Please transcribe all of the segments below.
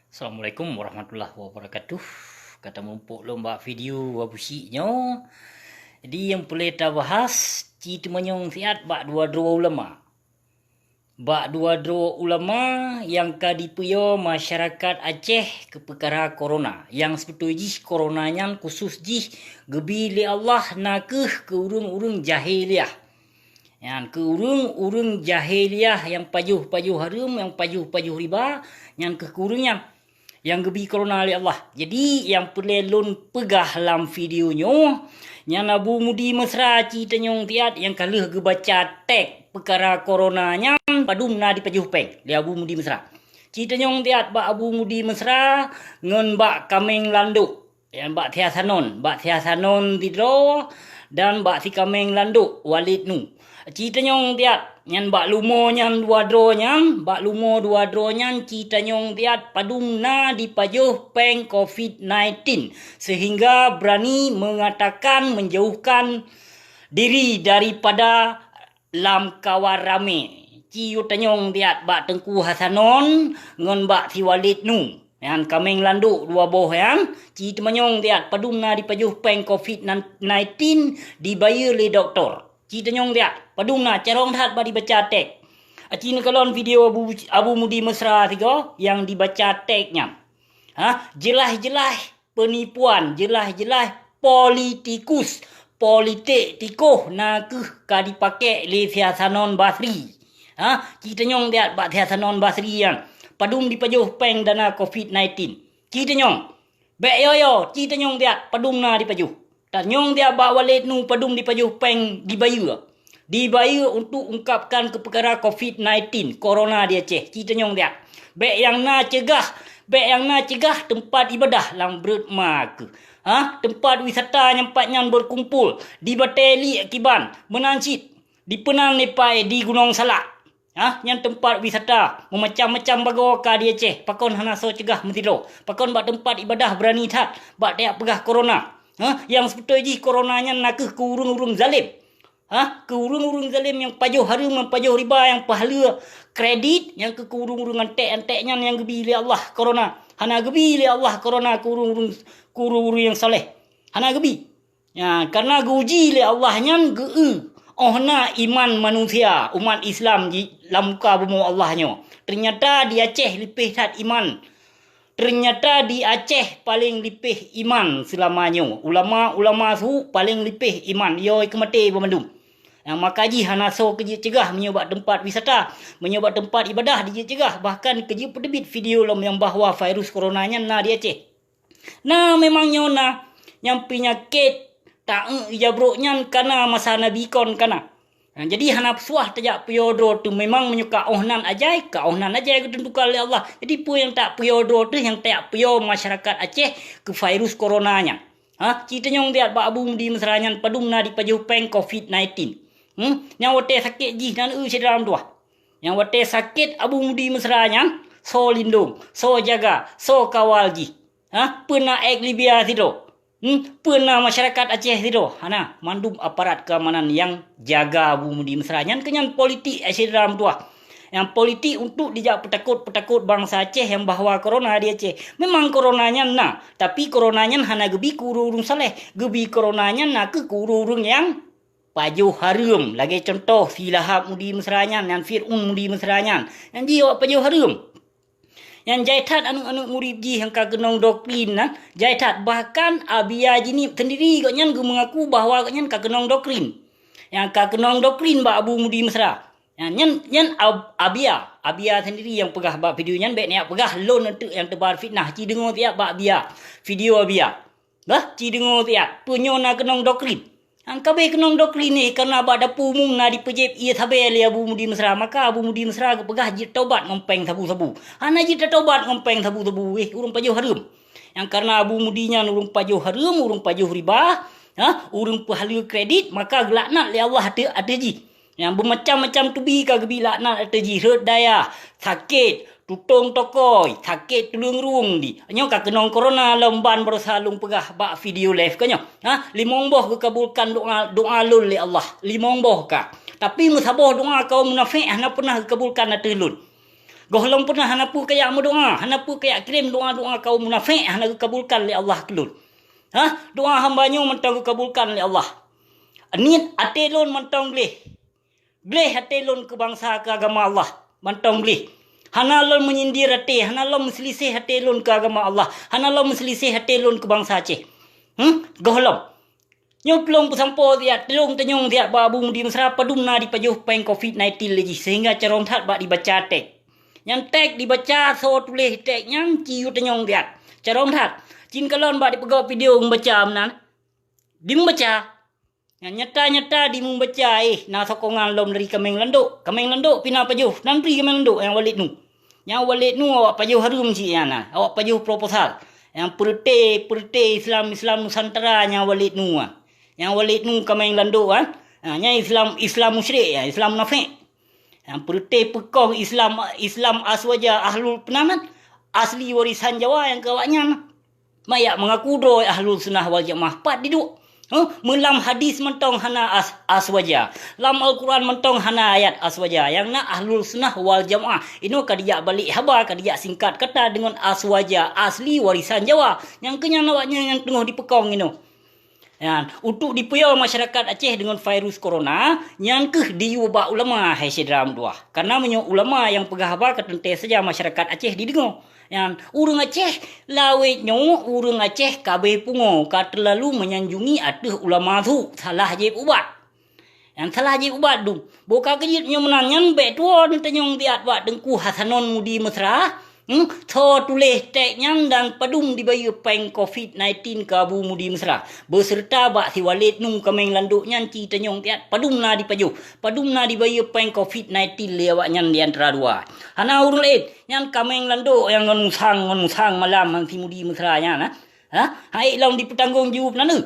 Assalamualaikum warahmatullahi wabarakatuh. Kata mumpuk lomba video wabusiknya. Jadi yang boleh kita bahas cerita menyong siat bak dua-dua ulama. Bak dua-dua ulama yang kadipuyo masyarakat Aceh ke perkara corona. Yang sebetulnya coronanya khusus jih gebi li Allah nakeh ke urung-urung jahiliyah. Yang ke urung-urung jahiliyah yang pajuh-pajuh harum, yang pajuh-pajuh riba, yang ke kurungnya yang gebi corona oleh Allah. Jadi yang pelelun pegah dalam videonya yang Abu Mudi mesra cerita nyong tiat yang kalah gebaca tag perkara coronanya padum na di pajuh peng di Abu Mudi mesra. Cerita nyong tiat bak Abu Mudi mesra ngon bak kameng landuk yang bak thiasanon tidro dan bak si kameng landuk Walid nu. Cerita nyong tiat nyan bak lumo nyan dua dro nyan cerita nyong tiat padung na di pajuh peng COVID-19 sehingga berani mengatakan menjauhkan diri daripada lam kawar rame. Ciu tanyong tiat bak Tengku Hasanon ngon bak si Walid nu yang kameng landuk dua boh yang cerita manyong tiat padung na di pajuh peng COVID-19 dibayar le doktor. Cerita nyong dia padung na carong that ba dibaca tag. Cina kalon video Abu Mudi mesra tiga yang dibaca tagnya. Jelas-jelas penipuan, jelas-jelas politikus, politik tikoh nak ka dipakai le Thiasanon Basri. Cerita nyong dia bak Thiasanon Basri yang padung di pajuh peng dana COVID-19. Cerita nyong Bek yo cerita nyong dia padung na di pajuh. Dan nyong dia bak Walid nu padung di pajuh peng dibayar untuk ungkapkan ke perkara COVID-19 corona dia Aceh. Cerita nyong dia bek yang na cegah tempat ibadah lang bermak. Tempat wisata nyempatnya berkumpul di Bateli Akiban menansit di Penang Nepai di Gunung Salak. Yang tempat wisata macam-macam bagoka di Aceh pakon hana so cegah mentiro pakon bak tempat ibadah berani tat bak tiap pegah corona. Yang sebetulnya coronanya nak ke urung-urung zalim. Ke urung-urung zalim yang pajuh harum, yang pajuh riba, yang pahala kredit, yang ke urung-urung antek-anteknya yang gebi li Allah corona. Hana gebi li Allah corona ke urung-urung yang saleh. Hana gebi. Ya, karena guji li Allahnya ohna iman manusia, umat Islam di muka bumi Allahnya. Ternyata di Aceh lebih tat iman. Ternyata di Aceh paling lipih iman selamanya. Ulama-ulama su paling lipih iman. Yoi kemati bermandum. Yang makaji hanaso kerja cegah menyebab tempat wisata, menyebab tempat ibadah dia cegah. Bahkan kerja pedebit video yang bahawa virus coronanya na di Aceh. Nah memangnya na yang penyakit tak ijabroknya karena masa Nabi kon kana. Jadi hanap suah tajak piyodro tu memang menyuka ohnan ajai ketentukan oleh Allah. Jadi pu yang tak piyodro tu yang tak piyo masyarakat Aceh ke virus coronanya. Cerita nyong tiat bak Abu Mudi mesranya padung na di pajuh peng COVID-19. Yang wate sakit jih dan dalam tuah. Yang wate sakit Abu Mudi mesranya so lindung, so jaga, so kawal jih. Pernah ek Libya tido. Pernah masyarakat Aceh itu mandum aparat keamanan yang jaga Abu Mudi mesranya kenyan politik Aceh dalam tua yang politik untuk dijak petakut bangsa Aceh yang bahawa corona di Aceh memang coronanya tapi coronanya hana gebi kururung saleh gebi coronanya ke kururung yang pajuh harum lagi contoh si Lahab Mudi mesranya yang Fir'un Mudi mesranya yang dia pajuh harum. Yang jaitat anu murid ji yang kagenong doktrin jaitat bahkan Abia jini sendiri kok nyan mengaku bahawa kok nyan kagenong doktrin. Yang kagenong doktrin ba Abu Mudi mesra. Nyan Abia sendiri yang pegah ba video nyan baik niat pegah lon untuk yang tebar fitnah ci dengo tiap ba Abia. Video Abia. Ci dengo tiap punyo na kenong doktrin. Kabe kenong doktrin ni karena ba dapu mung na dipejep ia sabe li Abu Mudi mesra maka Abu Mudi mesra pegah jit taubat ngompeng sabu-sabu. Hana jit taubat ngompeng sabu-sabu urung pajuh harum. Yang karena Abu Mudinya urung pajuh harum, urung pajuh riba, urung pahala kredit maka gelaknat li Allah ada ji. Yang bermacam-macam tubi ka gebi laknat ada ji herd daya, sakit tutung tokoi, sakit tulung rung di. Nyo ka kenong corona lemban bersalung pegah bak video live kanyo. Limong boh kabulkan doa lun li Allah. Limong boh ka. Tapi musaboh doa kau munafik hana pernah kabulkan atilun. Gohlong pernah hanapu kayak mu doa, hanapu kayak kirim doa-doa kaum munafik hana kabulkan oleh Allah kelun. Doa hambanya mentang kabulkan oleh Allah. Niat atelon mentang Bleh hatelon ke bangsa ke agama Allah. Mentang bleh. Hanalon menyindir hati, hanalon menselisih hatelon ke agama Allah, hanalon menselisih hatelon ke bangsa Aceh. Gohlong. Nyoplong pesampo dia, telung tenyong dia babu di mesra padum na di pajuh peng COVID-19 lagi sehingga carong tat bak dibaca tek. Yang tek dibaca so tulis tek yang ciu tenyong dia. Carong tat. Cin kalon bak dipegau video membaca menan. Di membaca. Yang nyata-nyata di membaca na sokongan lom dari Kameng Landuk. Kameng Landuk pina pajuh. Nanti Kameng Landuk yang walid nu. Yang walid nu awak pajuh harum si yana. Awak pajuh proposal. Yang perte Islam Nusantara yang walid nu. Yang walid nu Kameng Landuk kan. Yang Islam musyrik ya, Islam munafik. Yang perti pekong Islam aswaja ahlul penamat. Asli warisan Jawa yang kawaknya. Mayak mengaku doy ahlul sunnah wal jamaah pat diduk. Melam hadis mentong hana aswaja. Lam Al-Quran mentong hana ayat aswaja. Yang nak ahlul sunnah wal jamaah. Ini kadiak balik habar, kadiak singkat kata dengan aswaja asli warisan Jawa. Yang kenyang awaknya yang tengah dipekong ini. Ya, untuk dipuyau masyarakat Aceh dengan virus corona, yang diubah ulama hai sedram dua. Karena menyo ulama yang pegah habar ketente saja masyarakat Aceh didengar. Yang urang Aceh lawetnya urang Aceh kabe pungo ka terlalu menyanjungi atuh ulama tu salah je ubat. Yang salah je ubat tu. Boka kejit nya menanyan be tuan tanyong diat wa dengku Hasanon Mudi Mesra. So tulis tek nyandang padum di bayu peng COVID-19 ke Abu Mudi Mesra. Beserta bak si walid nung Kameng Landuk nyanci tanyong tiat padum na di pajuh. Padum na di bayu peng COVID-19 lewat nyan di antara dua. Hana urung lain yang Kameng Landuk yang ngonusang malam ang si Mudi Mesra nya hai lam di petanggung jawab nana.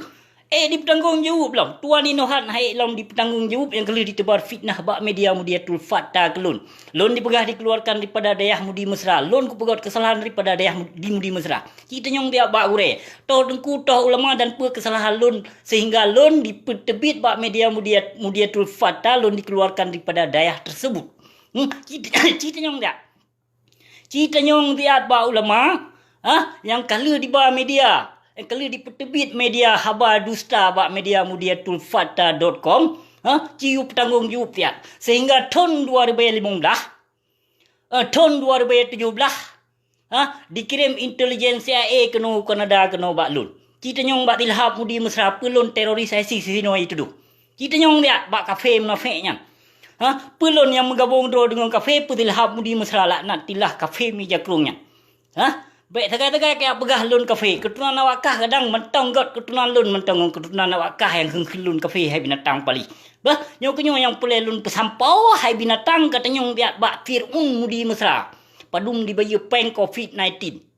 Di petanggung jawab lam. Tuan inohat hai lam di petanggung jawab yang kali ditebar fitnah bak media Mudiatul Fatah kelun. Lon dipegah dikeluarkan daripada dayah Mudi Mesra. Lon kupegot kesalahan daripada dayah di Mudi Mesra. Kita nyong dia bak ure. Toh dengku toh ulama dan pe kesalahan lon sehingga lon dipetebit bak media Mudiatul Fatah lon dikeluarkan daripada dayah tersebut. Kita nyong dia. Kita nyong dia bak ulama yang kali di bawah media. Yang kali dipetebit media habar dusta bak media mudiatulfatah.com ciu petanggung jawab tiap sehingga tahun 2015 tahun 2017 dikirim intelijen CIA kena Kanada kena bak lun kita nyong bak tilhap Mudi Mesra pelun teroris ISIS sino itu tu kita nyong dia bak kafe munafiknya pelun yang menggabung dengan kafe petilhap Mudi Mesra laknat tilah kafe meja kerungnya baik tegak-tegak kayak pegah lun kafe. Keturunan awakah kadang mentong got keturunan lun mentong keturunan awakah yang lun kafe hai binatang pali. Bah, nyo yang pulai lun pesampau hai binatang katanya biat bak Fir'un Mudi Mesra. Padum di bayu peng COVID-19.